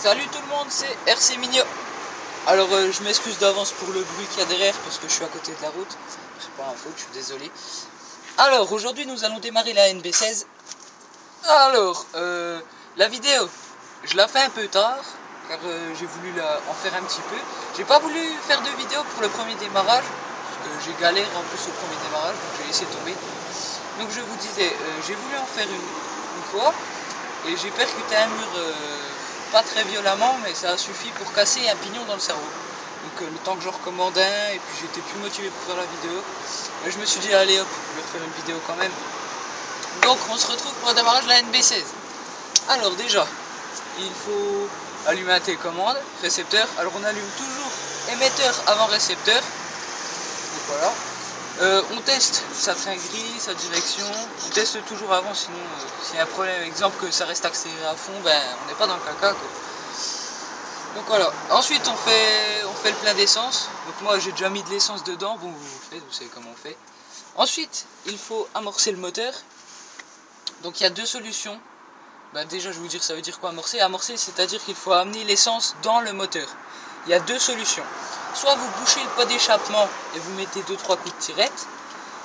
Salut tout le monde, c'est RC Mignon. Alors je m'excuse d'avance pour le bruit qu'il y a derrière parce que je suis à côté de la route. C'est pas un faute, je suis désolé. Alors aujourd'hui nous allons démarrer la NB16. Alors la vidéo, je la fais un peu tard car j'ai voulu en faire un petit peu. J'ai pas voulu faire de vidéo pour le premier démarrage parce que j'ai galère en plus au premier démarrage, donc j'ai laissé tomber. Donc je vous disais, j'ai voulu en faire une fois et j'ai percuté un mur pas très violemment, mais ça a suffi pour casser un pignon dans le cerveau. Donc le temps que je recommande un, et puis j'étais plus motivé pour faire la vidéo, mais je me suis dit allez hop, je vais refaire une vidéo quand même. Donc on se retrouve pour un démarrage de la NB16. Alors déjà, il faut allumer un télécommande, récepteur. Alors on allume toujours émetteur avant récepteur. Donc voilà. On teste sa train gris, sa direction, on teste toujours avant, sinon s'il y a un problème, exemple que ça reste accéléré à fond, ben on n'est pas dans le caca quoi. Donc voilà, ensuite on fait le plein d'essence, donc moi j'ai déjà mis de l'essence dedans, bon vous savez comment on fait. Ensuite il faut amorcer le moteur, donc il y a deux solutions. Ben, déjà je vais vous dire ça veut dire quoi amorcer. Amorcer c'est à dire qu'il faut amener l'essence dans le moteur. Il y a deux solutions. Soit vous bouchez le pot d'échappement et vous mettez 2-3 coups de tirette,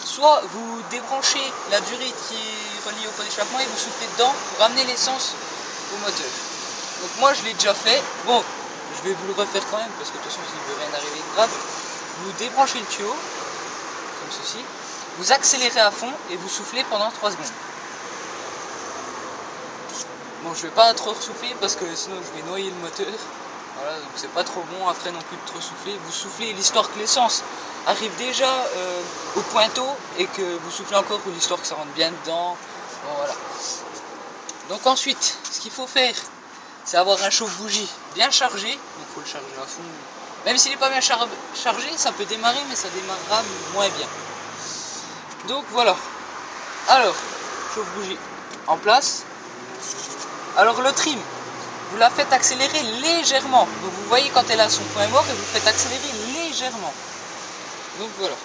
soit vous débranchez la durite qui est reliée au pot d'échappement et vous soufflez dedans pour amener l'essence au moteur. Donc moi je l'ai déjà fait, bon je vais vous le refaire quand même parce que de toute façon il ne veut rien arriver de grave. Vous débranchez le tuyau, comme ceci, vous accélérez à fond et vous soufflez pendant 3 secondes. Bon je ne vais pas trop souffler parce que sinon je vais noyer le moteur. Voilà, donc c'est pas trop bon après non plus de trop souffler. Vous soufflez l'histoire que l'essence arrive déjà au pointeau et que vous soufflez encore pour l'histoire que ça rentre bien dedans. Bon voilà. Donc ensuite, ce qu'il faut faire, c'est avoir un chauffe-bougie bien chargé. Donc il faut le charger à fond. Même s'il n'est pas bien chargé, ça peut démarrer, mais ça démarrera moins bien. Donc voilà. Alors, chauffe-bougie en place. Alors le trim. Vous la faites accélérer légèrement. Donc vous voyez quand elle a son point mort et vous faites accélérer légèrement. Donc voilà.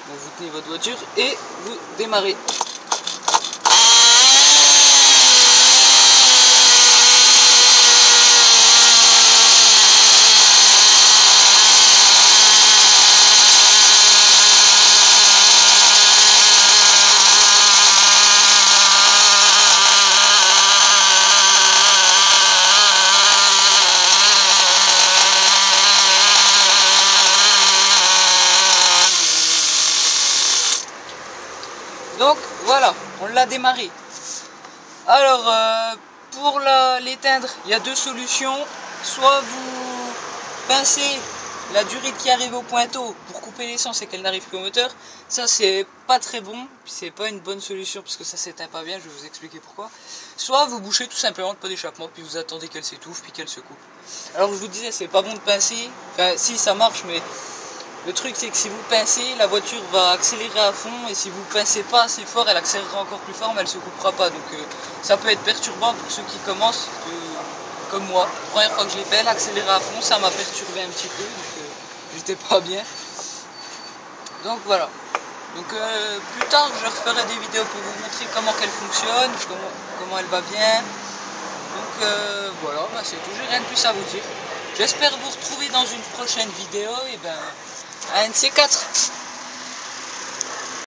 Donc vous tenez votre voiture et vous démarrez. Donc voilà, on l'a démarré. Alors pour l'éteindre, il y a deux solutions. Soit vous pincez la durite qui arrive au pointeau pour couper l'essence et qu'elle n'arrive plus au moteur. Ça c'est pas très bon, c'est pas une bonne solution parce que ça s'éteint pas bien, je vais vous expliquer pourquoi. Soit vous bouchez tout simplement le pot d'échappement puis vous attendez qu'elle s'étouffe puis qu'elle se coupe. Alors je vous disais c'est pas bon de pincer, enfin si ça marche mais... Le truc c'est que si vous pincez, la voiture va accélérer à fond et si vous pincez pas assez fort, elle accélérera encore plus fort mais elle se coupera pas. Donc ça peut être perturbant pour ceux qui commencent, comme moi. La première fois que je l'ai fait, elle accélérait à fond, ça m'a perturbé un petit peu, donc j'étais pas bien. Donc voilà. Donc plus tard je referai des vidéos pour vous montrer comment qu'elle fonctionne, comment elle va bien. Donc voilà, bah, c'est tout, j'ai rien de plus à vous dire. J'espère vous retrouver dans une prochaine vidéo et ben... un de ces quatre.